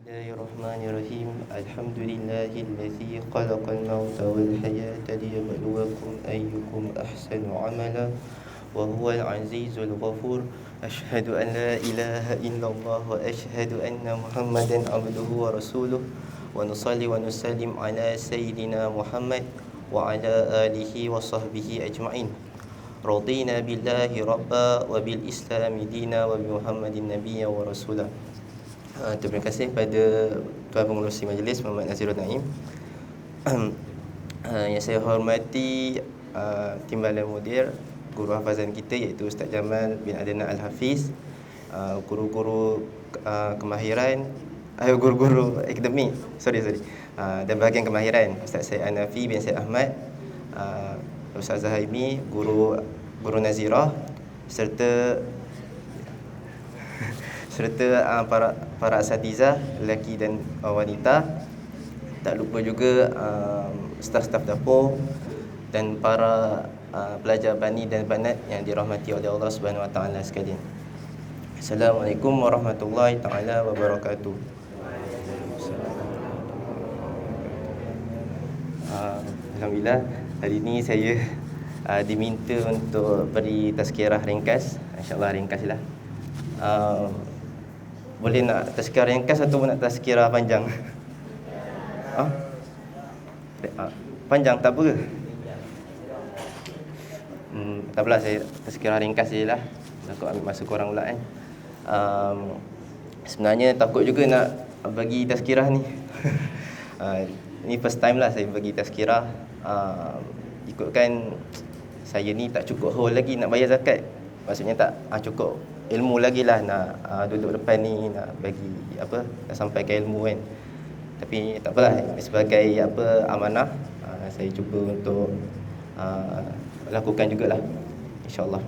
Bismillahirrahmanirrahim. Alhamdulillahilladzi khalaqal mauta wal hayata liyabluwakum ayyukum ahsanu amala wa huwal azizul ghafur. Asyhadu an la ilaha illallah wa asyhadu anna Muhammadan abduhu wa rasuluh. Wa nusalli wa nusallim ala sayyidina Muhammad wa ala alihi wa sahbihi ajma'in. Radina billahi rabba wa bil islami dina wa bi Muhammadin nabiyya wa rasulah. Terima kasih kepada Tuan Pengerusi Majlis Muhammad Nazirul Naim. Yang saya hormati Timbalan Mudir, guru hafazan kita iaitu Ustaz Jamal bin Adnan Al-Hafiz, guru-guru kemahiran, guru-guru akademik, dan bahagian kemahiran Ustaz Syed Hanafi bin Syed Ahmad, Ustaz Zahaimi, guru Nazirah, serta para asatizah lelaki dan wanita. Tak lupa juga staf-staf dapur dan para pelajar bani dan banat yang dirahmati oleh Allah Subhanahu Wa Taala sekalian. Assalamualaikum warahmatullahi taala wabarakatuh. Alhamdulillah, hari ini saya diminta untuk beri tazkirah ringkas. InsyaAllah ringkaslah. Boleh nak tazkirah ringkas atau nak tazkirah panjang? Panjang tak apa ke? Tak apalah, saya tazkirah ringkas je lah. Takut ambil masa korang pula kan. Sebenarnya takut juga nak bagi tazkirah ni. Ini first time lah saya bagi tazkirah. Ikutkan saya ni tak cukup haul lagi nak bayar zakat. Maksudnya tak cukup ilmu lagi lah nak duduk depan ni nak bagi nak sampaikan ilmu kan. Tapi tak apalah, sebagai amanah, saya cuba untuk lakukan jugalah, insyaAllah.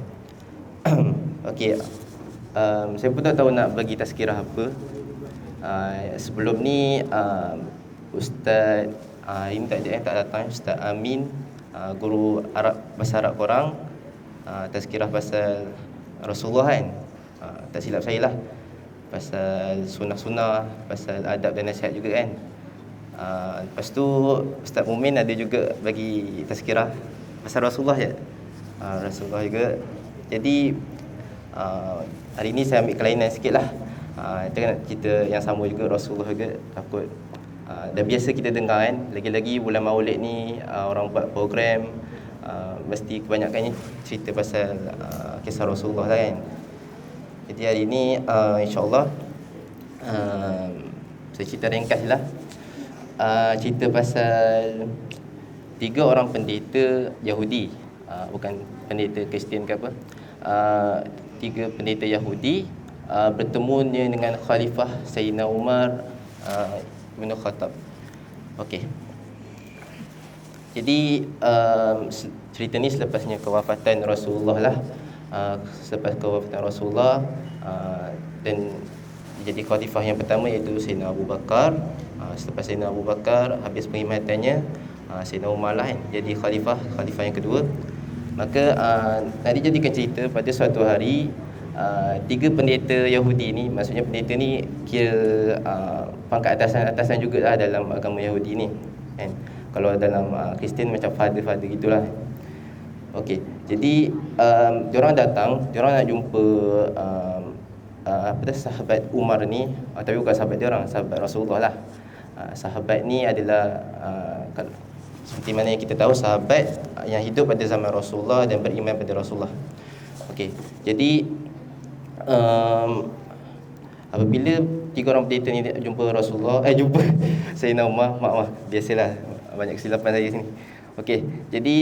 Okey, saya pun tak tahu nak bagi tazkirah apa. Sebelum ni Ustaz ini tak datang, Ustaz Amin, guru Arab, bahasa Arab korang, tazkirah pasal Rasulullah kan. Tak silap saya lah, pasal sunnah-sunnah, pasal adab dan nasihat juga kan. Lepas tu Ustaz Mumin ada juga bagi tazkirah pasal Rasulullah je, Rasulullah juga. Jadi hari ni saya ambil kelainan sikit lah. Kita kan cerita yang sama juga, Rasulullah juga. Takut dah biasa kita dengar kan, lagi-lagi bulan Maulid ni orang buat program, mesti kebanyakannya cerita pasal kisah Rasulullah lah kan. Jadi hari ni insyaAllah saya cerita ringkas lah. Cerita pasal 3 orang pendeta Yahudi, bukan pendeta Kristian ke apa. 3 pendeta Yahudi bertemunya dengan Khalifah Sayyidina Umar bin Khattab. Okey. Jadi cerita ni selepasnya kewafatan Rasulullah lah. Selepas kewafatan Rasulullah, dan jadi khalifah yang pertama iaitu Sayyidina Abu Bakar. Selepas Sayyidina Abu Bakar habis perkhidmatannya, Sayyidina Umar lah kan, jadi khalifah yang kedua. Maka nak dijadikan cerita pada suatu hari, 3 pendeta Yahudi ni, maksudnya pendeta ni kira pangkat atasan jugalah dalam agama Yahudi ni kan. Kalau dalam Kristian macam father gitulah. Okey, jadi diorang datang, diorang nak jumpa sahabat Umar ni, tapi bukan sahabat diorang, sahabat Rasulullah lah. Sahabat ni adalah seperti mana yang kita tahu, sahabat yang hidup pada zaman Rasulullah dan beriman pada Rasulullah. Okey, jadi apabila 3 orang pendeta ni jumpa Rasulullah, jumpa Sayyidina Umar, maaf, biasalah banyak kesilapan saya sini. Okey, jadi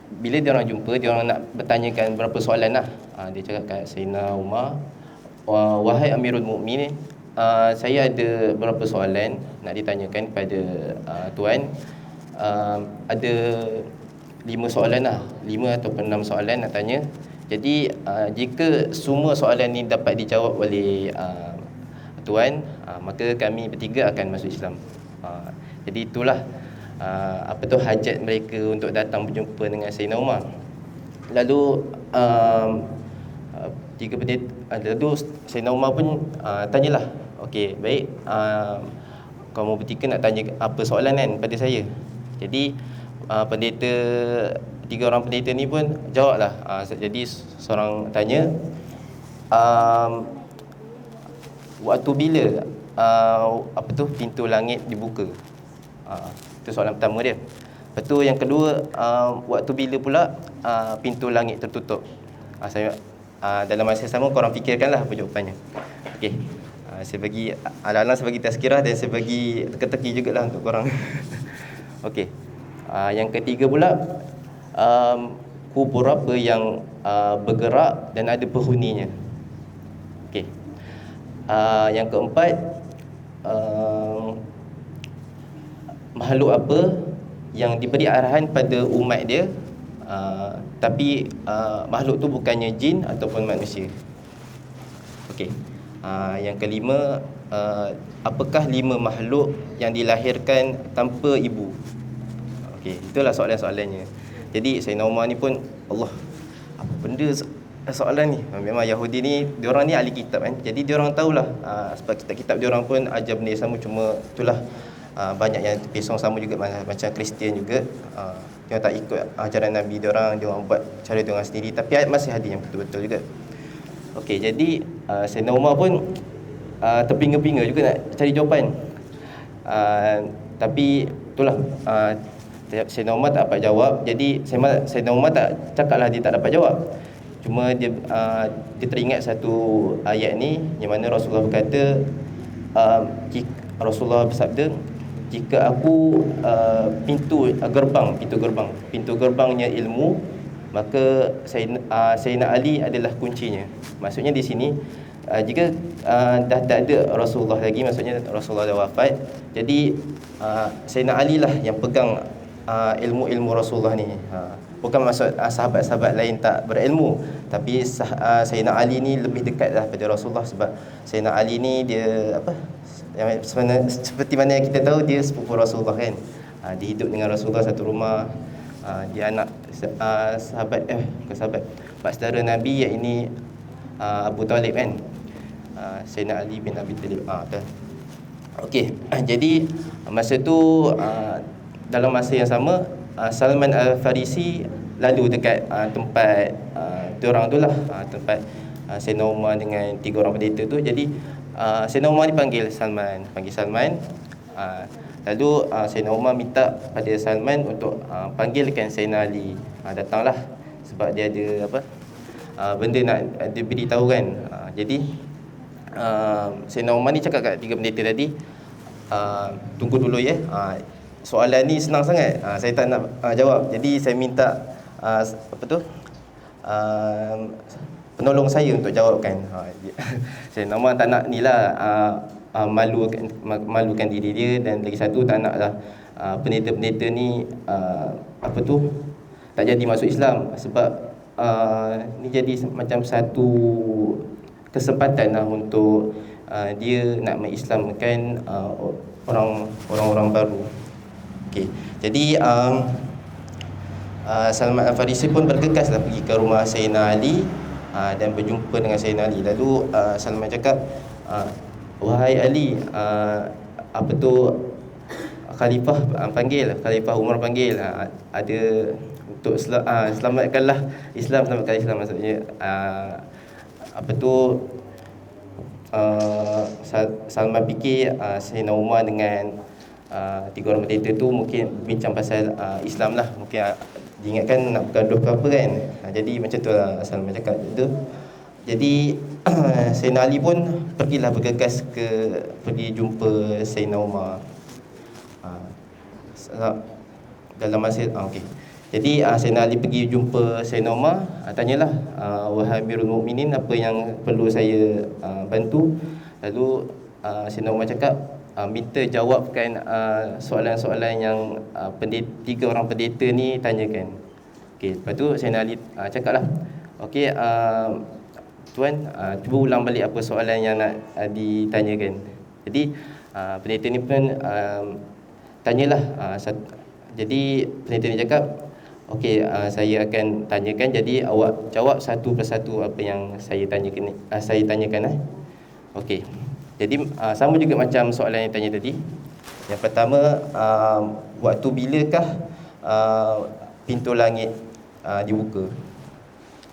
bila dia orang jumpa, dia orang nak bertanyakan beberapa soalan lah. Dia cakap kat Sayyidina Umar, wahai Amirul Mukminin, saya ada beberapa soalan nak ditanyakan kepada Tuan. Ada 5 soalan lah, 5 atau 6 soalan nak tanya. Jadi jika semua soalan ni dapat dijawab oleh Tuan, maka kami bertiga akan masuk Islam. Jadi itulah hajat mereka untuk datang berjumpa dengan Sayyidina Umar. Lalu 3 pendeta, lalu Sayyidina Umar pun tanyalah Okey, baik. Kamu bertiga nak tanya apa soalan kan pada saya. Jadi pendeta, 3 orang pendeta ni pun jawablah. Jadi seorang tanya, waktu bila pintu langit dibuka? Itu soalan pertama dia. Lepas tu yang kedua, waktu bila pula pintu langit tertutup? Saya dalam masa yang sama korang fikirkanlah apa jawapannya. Okey. Saya bagi alang-alang, saya bagi tazkirah dan saya bagi teka-teki jugalah untuk korang. Okey. Yang ketiga pula, kubur apa yang bergerak dan ada penghuninya? Okey. Yang keempat, makhluk apa yang diberi arahan pada umat dia, tapi makhluk tu bukannya jin ataupun manusia. Okey. Yang kelima, apakah 5 makhluk yang dilahirkan tanpa ibu? Okey, itulah soalan-soalannya. Jadi Sayyidina Umar ni pun, Allah, apa benda soalan ni? Memang Yahudi ni, diorang ni ahli kitab kan. Jadi diorang tahulah, sebab kitab-kitab diorang pun ajar benda yang sama, cuma itulah banyak yang terpesong sama juga macam Kristian juga. Diorang tak ikut ajaran Nabi diorang buat cara diorang sendiri, tapi ayat masih ada yang betul-betul juga. Okey, jadi Sayyidina Umar pun terpinga-pinga juga nak cari jawapan. Tapi itulah, Sayyidina Umar tak dapat jawab. Jadi Sayyidina Umar tak cakaplah dia tak dapat jawab. Cuma dia teringat satu ayat ni yang mana Rasulullah berkata, Rasulullah bersabda, jika aku pintu gerbangnya ilmu, maka Sayyidina Ali adalah kuncinya. Maksudnya di sini, jika dah tak ada Rasulullah lagi, maksudnya Rasulullah dah wafat, jadi Sayyidina Ali lah yang pegang ilmu-ilmu Rasulullah ni. Bukan maksud sahabat-sahabat lain tak berilmu, tapi Sayyidina Ali ni lebih dekat lah pada Rasulullah. Sebab Sayyidina Ali ni dia seperti mana yang kita tahu, dia sepupu Rasulullah kan. Dia hidup dengan Rasulullah satu rumah. Dia anak pak saudara Nabi, iaitu Abu Talib kan. Sayyidina Ali bin Abi Talib. Okey, jadi masa tu dalam masa yang sama, Salman Al-Farisi lalu dekat tempat diorang tu lah, tempat Sayyidina Umar dengan 3 orang pendeta tu. Jadi Sayyidina Umar dipanggil Salman, lalu Sayyidina Umar minta pada Salman untuk panggilkan Sayyidina Ali. Datanglah sebab dia ada benda nak diberitahu kan. Jadi Sayyidina Umar ni cakap kat 3 pendeta tadi, tunggu dulu ya, soalan ni senang sangat, saya tak nak jawab. Jadi saya minta penolong saya untuk jawabkan. Sayyidina Umar tak nak ni lah, malukan diri dia, dan lagi satu tak naklah pendeta-pendeta ni tak jadi masuk Islam. Sebab ni jadi macam satu kesempatan lah untuk dia nak mengislamkan orang-orang baru. Okey, jadi Salman Al-Farisi pun bergegaslah pergi ke rumah Sayyidina Ali dan berjumpa dengan Sayyidina Ali. Lalu Salman cakap, wahai Ali, Khalifah Umar panggil, ada untuk selamatkanlah Islam, maksudnya Salman fikir Sayyidina Umar dengan 3 orang pendeta tu mungkin bincang pasal Islam lah, mungkin diingatkan nak bergaduh ke apa kan. Jadi macam tu lah Salman cakap tu. Jadi Sayyidina Ali pun bergegas pergi jumpa Sayyidina Umar dalam masa okey. Jadi Sayyidina Ali pergi jumpa Sayyidina Umar, tanyalah, wahai Amirul Mukminin, apa yang perlu saya bantu? Lalu Sayyidina Umar cakap, minta jawabkan soalan-soalan yang 3 orang pendeta ni tanyakan. Okey, lepas tu Sayyidina Ali cakaplah, okey, tuan, cuba ulang balik apa soalan yang nak ditanyakan. Jadi pendeta ni pun tanyalah. Jadi pendeta ni cakap, okey, saya akan tanyakan, jadi awak jawab satu persatu apa yang saya tanyakan. Okey. Jadi sama juga macam soalan yang tanya tadi. Yang pertama, waktu bilakah pintu langit dibuka?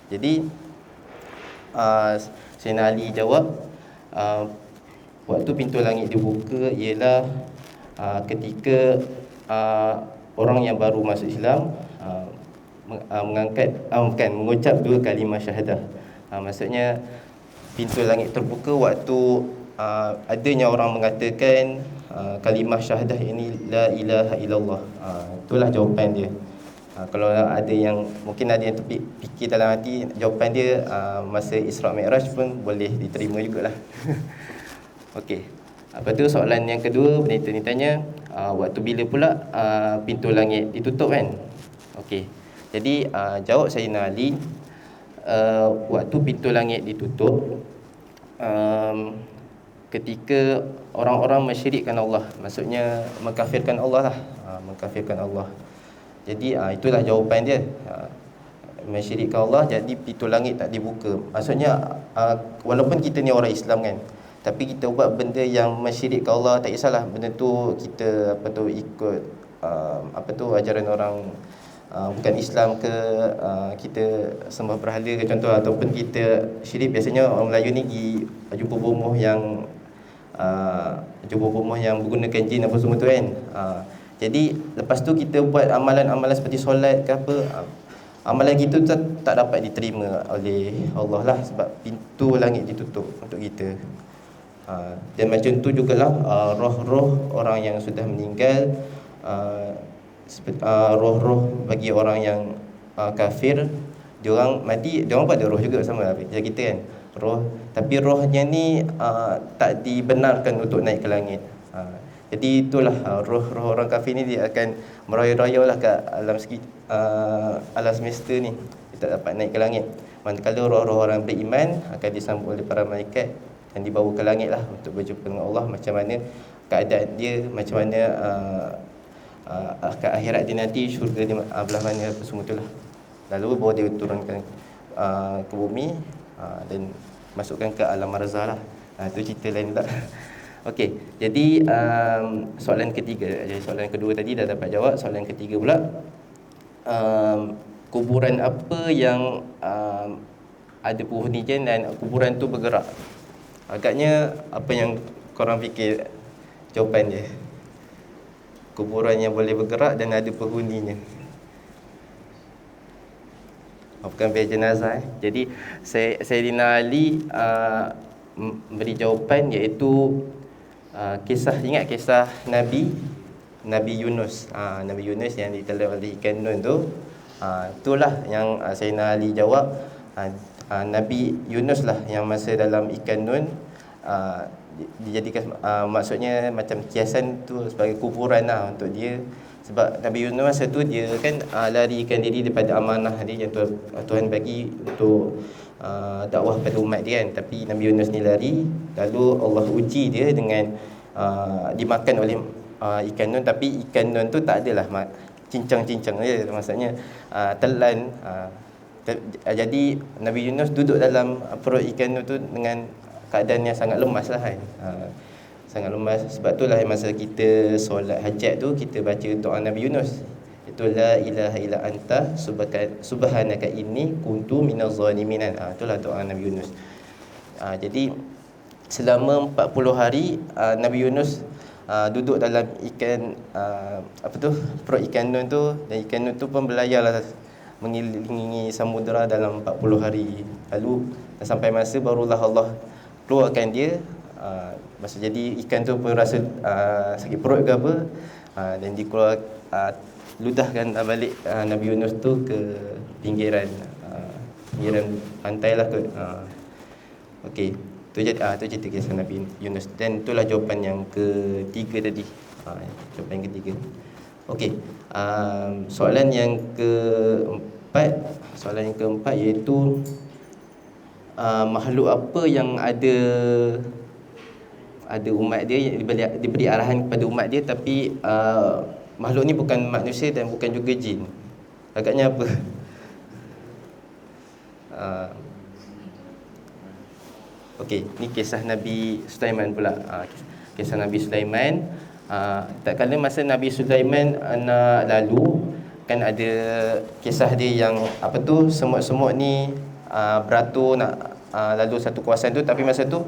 Jadi Sayyidina Ali jawab, waktu pintu langit dibuka ialah ketika orang yang baru masuk Islam mengucap 2 kalimah syahadah. Maksudnya pintu langit terbuka waktu adanya orang mengatakan kalimah syahadah ini la ilaha illallah. Itulah jawapan dia. Kalau ada yang mungkin ada yang fikir dalam hati, jawapan dia masa Isra Mi'raj pun boleh diterima jugalah. Okey. Lepas tu soalan yang kedua, penonton ni tanya, waktu bila pula pintu langit ditutup kan? Okey. Jadi jawab Sayyidina Ali, waktu pintu langit ditutup ketika orang-orang mensyirikkan Allah, maksudnya mengkafirkan Allah lah, mengkafirkan Allah. Jadi itulah jawapan dia. Mensyirikkan Allah, jadi pintu langit tak dibuka. Maksudnya walaupun kita ni orang Islam kan, tapi kita buat benda yang mensyirikkan Allah, tak kisahlah benda tu kita ikut ajaran orang bukan Islam ke, kita sembah berhala ke contoh, ataupun kita syirik. Biasanya orang Melayu ni pergi jumpa bomoh yang menggunakan jin apa semua tu kan. Jadi lepas tu kita buat amalan-amalan seperti solat ke apa, amalan kita tak dapat diterima oleh Allah lah, sebab pintu langit ditutup untuk kita. Dan macam tu jugalah roh-roh orang yang sudah meninggal, roh-roh bagi orang yang kafir, diorang mati, diorang pun ada roh juga sama macam kita kan, roh, tapi rohnya ni tak dibenarkan untuk naik ke langit. Jadi itulah roh-roh orang kafir ni dia akan merayau-rayau lah ke alam semesta ni, dia tak dapat naik ke langit. Manakala roh-roh orang beriman akan disambut oleh para malaikat dan dibawa ke langit lah untuk berjumpa dengan Allah, macam mana keadaan dia, macam mana ke akhirat dia nanti, syurga dia belah mana, apa semua itulah. Lalu baru dia turunkan ke bumi dan masukkan ke alam barzah lah. Itu cerita lain pula. Okey, jadi soalan ketiga. Jadi soalan kedua tadi dah dapat jawab. Soalan ketiga pula, kuburan apa yang ada penghuni jin dan kuburan tu bergerak? Agaknya apa yang korang fikir jawapan dia? Kuburan yang boleh bergerak dan ada penghuninya. Bukan biar jenazah. Jadi Sayyidina Ali beri jawapan, iaitu ingat kisah Nabi Yunus. Nabi Yunus yang ditelan oleh ikan nun tu. Itulah yang Sayyidina Ali jawab. Nabi Yunus lah yang masa dalam ikan nun dijadikan maksudnya macam kiasan tu sebagai kuburan lah untuk dia. Sebab Nabi Yunus masa tu dia kan larikan diri daripada amanah dia yang Tuhan bagi untuk dakwah pada umat dia kan. Tapi Nabi Yunus ni lari, lalu Allah uji dia dengan dimakan oleh ikan nun. Tapi ikan nun tu tak adalah cincang-cincang dia, maksudnya telan. Jadi Nabi Yunus duduk dalam perut ikan nun tu dengan keadaan yang sangat lemas lah kan. Sangat lemas. Sebab itulah masa kita solat hajat tu, kita baca doa Nabi Yunus, itu la ilaha illa anta subhanaka inni kuntu minaz zalimin. Itulah doa Nabi Yunus. Jadi selama 40 hari Nabi Yunus duduk dalam ikan perut ikan nun tu, dan ikan nun tu pun berlayar lah mengelilingi samudera dalam 40 hari. Lalu sampai masa barulah Allah keluarkan dia. Masa jadi ikan tu pun rasa sakit perut ke apa, dan dikeluar ludahkan balik Nabi Yunus tu ke pinggiran pantai lah kot. Okey, tu cerita kisah Nabi Yunus. Dan itulah jawapan yang ketiga tadi. Jawapan yang ketiga. Okey, soalan yang keempat iaitu makhluk apa yang ada umat dia, diberi arahan kepada umat dia, tapi makhluk ni bukan manusia dan bukan juga jin. Agaknya apa? Okey, ni kisah Nabi Sulaiman pula. Kisah Nabi Sulaiman. Tak kala masa Nabi Sulaiman nak lalu, kan ada kisah dia yang apa tu, semut-semut ni beratur nak lalu satu kawasan tu, tapi masa tu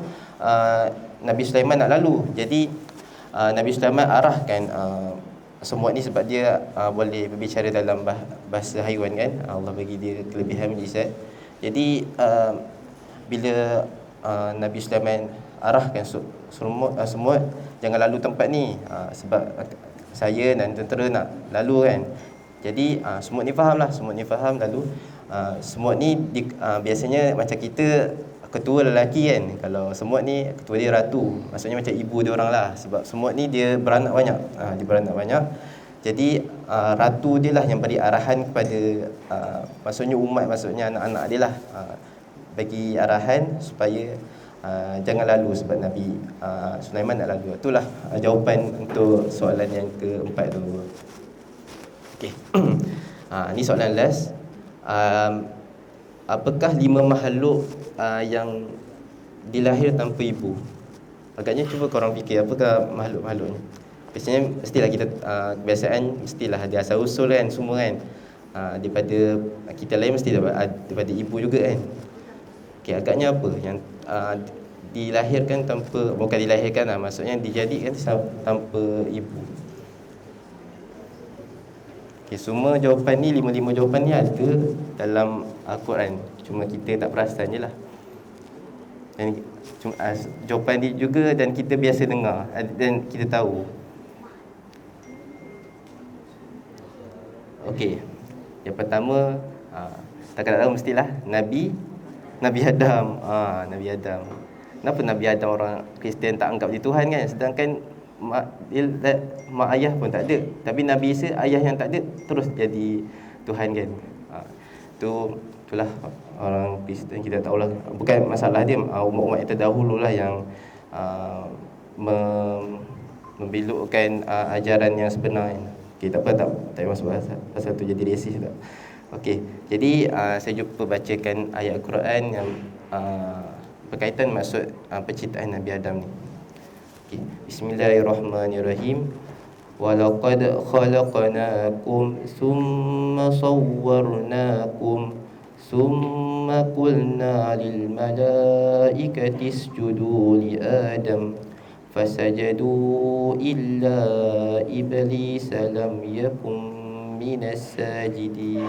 Nabi Sulaiman nak lalu. Jadi Nabi Sulaiman arahkan semut ni sebab dia boleh berbicara dalam bahasa haiwan kan. Allah bagi dia kelebihan mujizat. Jadi bila Nabi Sulaiman arahkan semut jangan lalu tempat ni, sebab saya dan tentera nak lalu kan. Jadi semut ni faham lalu. Semut ni biasanya macam kita ketua lelaki kan. Kalau semut ni ketua dia ratu, maksudnya macam ibu dia orang lah. Sebab semut ni dia beranak banyak. Jadi ratu dia lah yang beri arahan kepada maksudnya umat, maksudnya anak-anak dia lah, bagi arahan supaya jangan lalu sebab Nabi Sulaiman nak lalu. Itulah jawapan untuk soalan yang keempat tu. Okey. Ni soalan last. Apakah 5 makhluk yang dilahir tanpa ibu? Agaknya cuba korang fikir apakah makhluk-makhluk ni. Biasanya mestilah kita kebiasaan mestilah ada asal usul kan, semua kan. Daripada kita lain mesti daripada ibu juga kan. Okey, agaknya apa yang dilahirkan tanpa, bukan dilahirkan lah, maksudnya dijadikan tanpa ibu. Okey, semua jawapan ni, 5 jawapan ni ada dalam Al-Quran, cuma kita tak perasan je lah. Dan jawapan ni juga dan kita biasa dengar dan kita tahu. Okey, yang pertama tak tahu mestilah Nabi Adam. Nabi Adam. Kenapa Nabi Adam orang Kristian tak anggap dia Tuhan kan? Sedangkan mak ayah pun tak ada. Tapi Nabi Isa ayah yang tak ada terus jadi Tuhan kan. Itulah orang Kristian, kita tahulah. Bukan masalah dia, umat-umat yang terdahulu lah yang membelokkan ajaran yang sebenar. Okey, tak apa, tak masuk pasal tu jadi resis tak. Okey, jadi saya jumpa bacakan ayat Al-Quran yang berkaitan maksud penciptaan Nabi Adam ni. Okay. Bismillahirrahmanirrahim. Walaqad khalaqnakum thumma sawwarnakum thumma qulna lil malaikati isjudu li Adam fasajadu illa iblis lam yakun minas sajidin.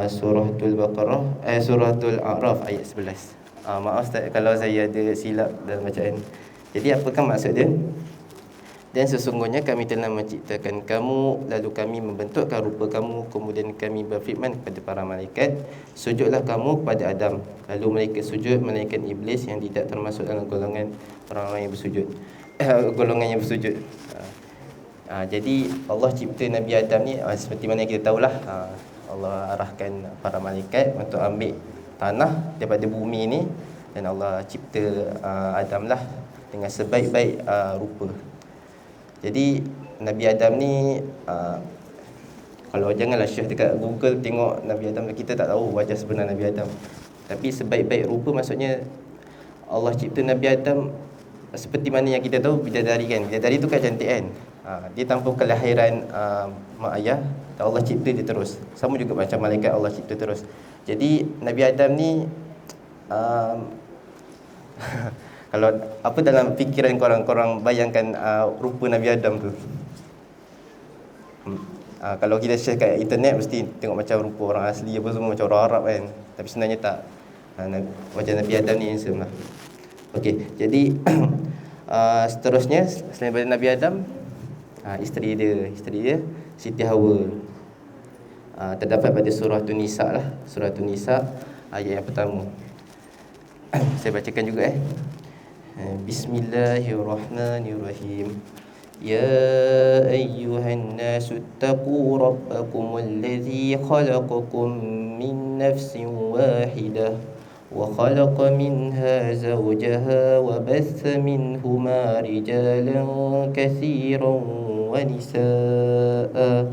Suratul Baqarah, Suratul A'raf ayat 11. Maaf Ustaz kalau saya ada silap dalam bacaan. Jadi apakah maksud dia? Dan sesungguhnya kami telah menciptakan kamu, lalu kami membentukkan rupa kamu, kemudian kami berfirman kepada para malaikat, sujudlah kamu kepada Adam. Lalu mereka sujud, melainkan iblis yang tidak termasuk dalam golongan orang-orang yang bersujud. Golongan yang bersujud. Jadi Allah cipta Nabi Adam ni seperti mana kita tahulah, Allah arahkan para malaikat untuk ambil tanah daripada bumi ni, dan Allah cipta Adam lah dengan sebaik-baik rupa. Jadi Nabi Adam ni kalau janganlah syekh dekat Google tengok Nabi Adam, kita tak tahu wajah sebenar Nabi Adam. Tapi sebaik-baik rupa maksudnya Allah cipta Nabi Adam seperti mana yang kita tahu bidadari kan. Bidadari tu kan cantik kan. Dia tanpa kelahiran mak ayah, Allah cipta dia terus. Sama juga macam malaikat, Allah cipta terus. Jadi Nabi Adam ni kalau apa dalam fikiran korang bayangkan rupa Nabi Adam tu. Kalau kita share kat internet mesti tengok macam rupa orang asli apa semua, macam orang Arab kan. Tapi sebenarnya tak. Wajah Nabi Adam ni handsome lah. Okey, jadi seterusnya selain daripada Nabi Adam, isteri dia Siti Hawa. Terdapat pada surah An-Nisa lah. Surah An-Nisa ayat yang pertama. Saya bacakan juga Bismillahirrahmanirrahim. Ya ayyuhan nasu taqu rabbakum alladhi khalaqakum min nafsin wahidah wa khalaqa minha zawjaha wa batha minhuma rijalan katsiran wa nisaa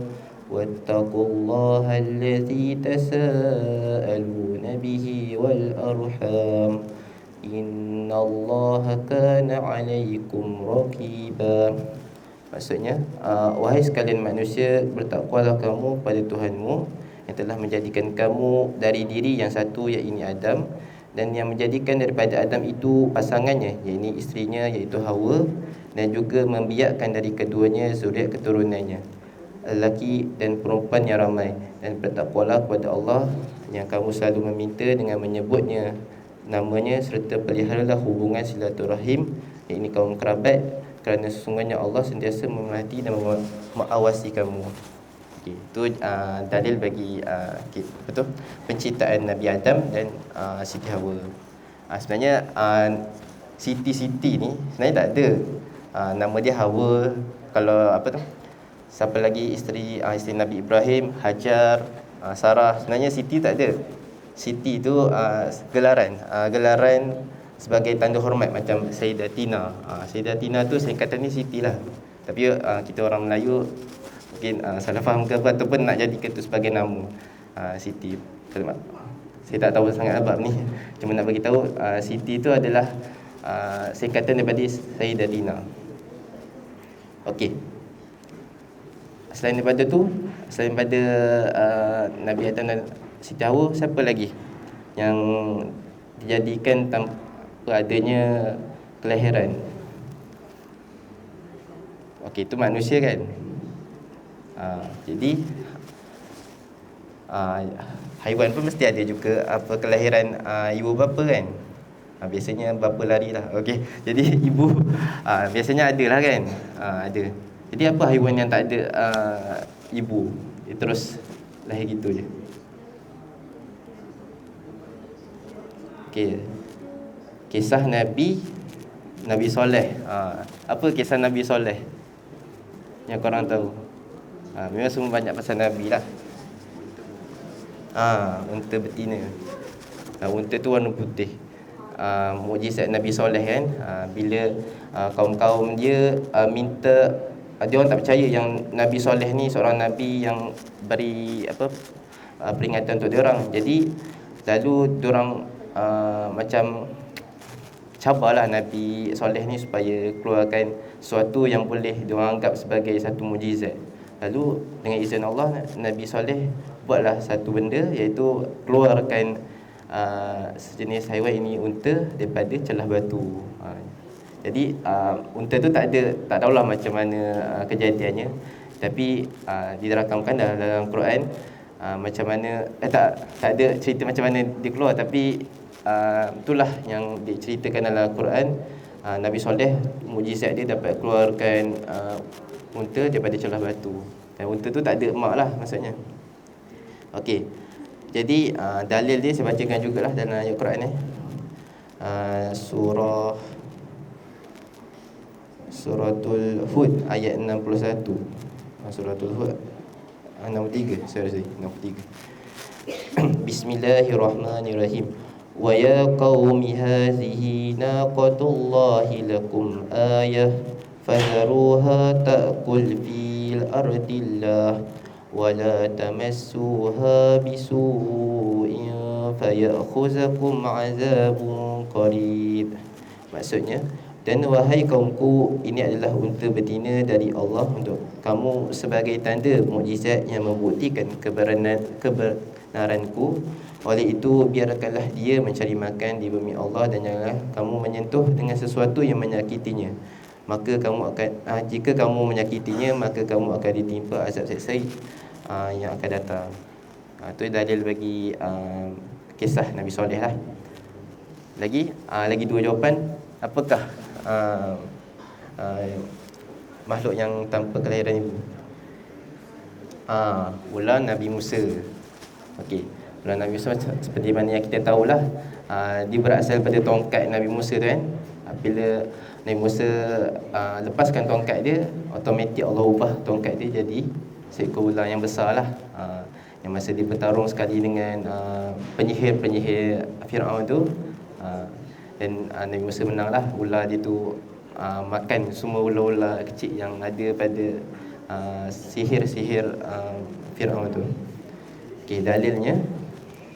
wattaqullaha alladhi tasaaluna bihi wal arham innallaha kana 'alaikum raqiba. Maksudnya, wahai sekalian manusia, bertakwalah kamu pada Tuhanmu yang telah menjadikan kamu dari diri yang satu, iaitu Adam, dan yang menjadikan daripada Adam itu pasangannya, iaitu isterinya, iaitu Hawa, dan juga membiakkan dari keduanya zuriat keturunannya, lelaki dan perempuan yang ramai. Dan bertakwalah kepada Allah yang kamu selalu meminta dengan menyebutnya namanya, serta peliharalah hubungan silaturahim, iaitu kaum kerabat, kerana sesungguhnya Allah sentiasa memerhati dan mengawasi kamu. Okey, itu dalil bagi betul penciptaan Nabi Adam dan Siti Hawa. Sebenarnya Siti ni sebenarnya tak ada. Nama dia Hawa. Kalau apa tu, siapa lagi isteri Nabi Ibrahim, Hajar, Sarah, sebenarnya Siti tak ada. Siti tu gelaran sebagai tanda hormat, macam Sayyidatina. Sayyidatina tu singkatan ni Siti lah. Tapi kita orang Melayu mungkin salah faham ke apa, ataupun nak jadikan tu sebagai nama Siti. Saya tak tahu sangat bab ni. Cuma nak bagi tahu Siti tu adalah singkatan daripada Sayyidatina. Okey. Selain daripada Nabi Adam dan Siti Hawa, siapa lagi yang dijadikan tanpa adanya kelahiran? Okey, itu manusia kan. Jadi haiwan pun mesti ada juga kelahiran ibu bapa kan. Biasanya bapa larilah. Okey, jadi ibu biasanya adalah kan. Ada. Jadi apa haiwan yang tak ada ibu, dia terus lahir gitu je? Okey. Kisah Nabi Soleh. Apa kisah Nabi Soleh yang korang tahu? Memang semua banyak pasal Nabi lah. Unta betina. Unta tu warna putih. Mukjizat Nabi Soleh kan. Bila kaum-kaum dia minta, dia orang tak percaya yang Nabi Soleh ni seorang Nabi yang beri peringatan untuk dia orang. Jadi lalu dia orang macam cabarlah Nabi Soleh ni supaya keluarkan sesuatu yang boleh dia orang anggap sebagai satu mukjizat. Lalu dengan izin Allah, Nabi Soleh buatlah satu benda, iaitu keluarkan sejenis haiwan ini, unta, daripada celah batu. Jadi unta tu tak tahulah macam mana kejadiannya, tapi dirakamkan dalam Quran macam mana tak ada cerita macam mana dia keluar, tapi itulah yang diceritakan dalam Quran. Nabi Soleh, mukjizat dia dapat keluarkan unta daripada celah batu. Dan unta tu tak ada emak lah maksudnya. Okey. Jadi dalil dia saya bacakan jugalah dalam ayat Quran ni. Suratul Hud ayat 61. Suratul Hud 63, sorry 63. Bismillahirrahmanirrahim. Wa ya qaumi hadhihi naqatullahi lakum ayah fadharuha ta'kul fil ardillah wa la tamassuha bisu'in fayakhuzakum 'adzabun qarib. Maksudnya, dan wahai kaumku, ini adalah unta betina dari Allah untuk kamu sebagai tanda mukjizat yang membuktikan kebenaranku. Oleh itu, biarkanlah dia mencari makan di bumi Allah, dan janganlah kamu menyentuh dengan sesuatu yang menyakitinya. Maka kamu akan jika kamu menyakitinya, maka kamu akan ditimpa azab seksa yang akan datang. Itu dalil bagi kisah Nabi Soleh lah. Lagi dua jawapan. Apakah makhluk yang tanpa kelahiran ibu? Ular Nabi Musa. Okey, ular Nabi Musa seperti mana yang kita tahulah, dia berasal pada tongkat Nabi Musa tu kan. Bila Nabi Musa lepaskan tongkat dia, automatik Allah ubah tongkat dia jadi seekor ular yang besar lah. Yang masa dia bertarung sekali dengan penyihir Fir'aun tu, dan Nabi Musa menang lah. Ular dia tu makan semua ular-ular kecil yang ada pada sihir-sihir Fir'aun tu. Okey, dalilnya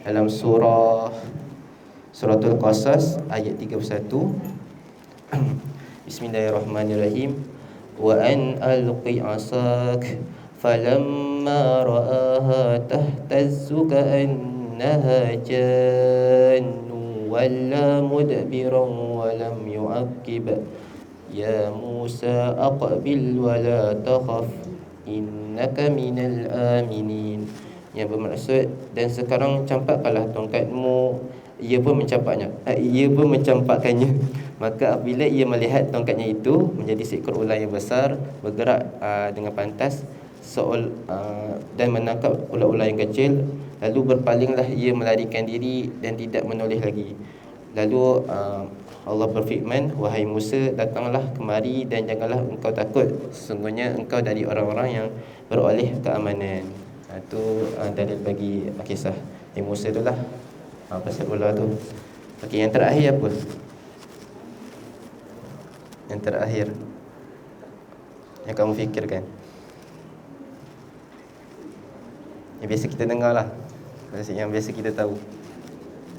dalam surah Suratul Qasas ayat 31. Bismillahirrahmanirrahim. Wa an alqi asak falamma ra'aha tahtazzu ka'annaha jannu walla mudbiran wa lam yu'aqqib. Ya Musa aqbil wa la takhaf innaka minal aminin. Yang bermaksud, dan sekarang campakkanlah tongkatmu. Ia pun mencampakkannya. Maka apabila ia melihat tongkatnya itu menjadi seekor ular yang besar, bergerak dengan pantas dan menangkap ular-ular yang kecil, lalu berpalinglah ia melarikan diri dan tidak menoleh lagi. Lalu Allah berfirman, wahai Musa, datanglah kemari dan janganlah engkau takut, sesungguhnya engkau dari orang-orang yang beroleh keamanan. Itu dalil bagi kisah Musa itulah, pasal ular tu. Okey, yang terakhir apa? Yang terakhir yang kamu fikirkan, yang biasa kita dengar lah, yang biasa kita tahu,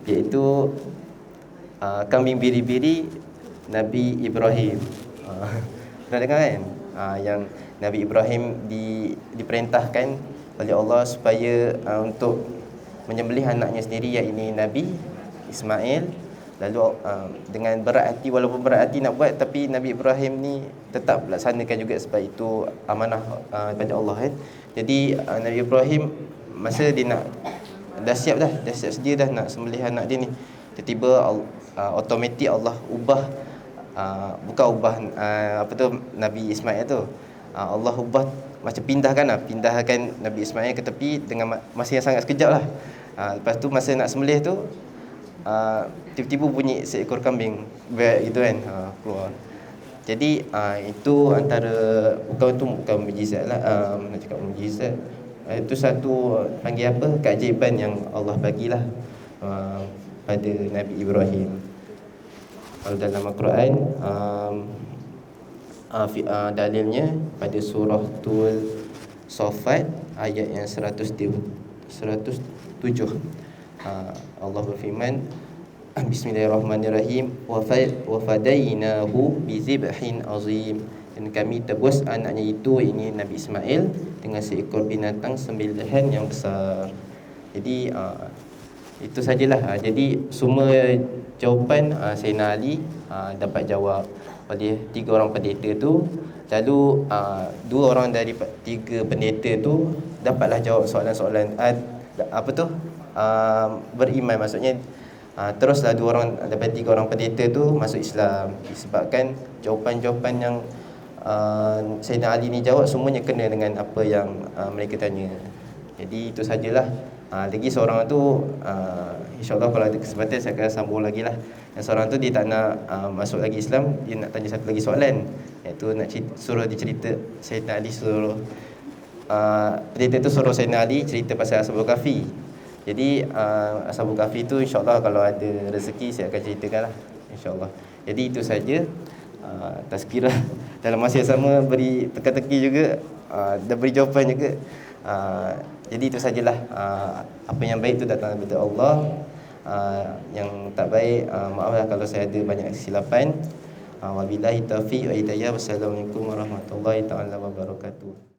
iaitu kambing biri-biri Nabi Ibrahim. Pernah dengar kan? Yang Nabi Ibrahim diperintahkan oleh Allah supaya untuk menyembelih anaknya sendiri, iaitu Nabi Ismail. Lalu dengan berat hati, walaupun berat hati nak buat, tapi Nabi Ibrahim ni tetap laksanakan juga, sebab itu amanah daripada Allah kan. Jadi Nabi Ibrahim masa dia nak dah siap sedia dah nak sembelih anak dia ni, tiba-tiba automatik Allah ubah, bukan ubah Nabi Ismail tu, Allah ubah macam pindahkan Nabi Ismail ke tepi dengan masa yang sangat sekejap lah. Lepas tu masa nak sembelih tu, tiba-tiba bunyi seekor kambing gitu kan, keluar. Jadi itu antara, bukan mukjizat lah, nak cakap mukjizat, itu satu panggil apa, keajaiban yang Allah bagilah pada Nabi Ibrahim. Kalau dalam Al-Quran dalilnya pada surah Safat ayat yang 107. Allah berfirman, Bismillahirrahmanirrahim, wa fadainahu bizibhin azim. Dan kami tebus anaknya itu, ini Nabi Ismail, dengan seekor binatang sembelihan yang besar. Jadi itu sajalah. Jadi semua jawapan Sayyidina Ali dapat jawab oleh 3 orang pendeta tu. Lalu 2 orang dari 3 pendeta tu dapatlah jawab soalan-soalan beriman, maksudnya teruslah 2 orang daripada 3 orang pendeta tu masuk Islam, disebabkan jawapan-jawapan yang Sayyidina Ali ni jawab semuanya kena dengan apa yang mereka tanya. Jadi itu sajalah. Lagi seorang tu InsyaAllah kalau ada kesempatan saya akan sambung lagi lah. Yang seorang tu dia tak nak masuk lagi Islam, dia nak tanya satu lagi soalan, iaitu nak suruh dia cerita, Sayyidina Ali suruh pendeta tu suruh Sayyidina Ali cerita pasal Ashabul Kahfi. Jadi Ashabul Kahfi tu insyaAllah kalau ada rezeki saya akan ceritakan lah, insyaAllah. Jadi itu saja tazkirah. Dalam masa yang sama beri teka-teki juga, dan beri jawapan juga. Jadi itu sajalah. Apa yang baik itu datang daripada Allah, yang tak baik maaflah kalau saya ada banyak kesilapan. Wabillahi taufiq wa hidayah. Wassalamualaikum warahmatullahi taala wabarakatuh.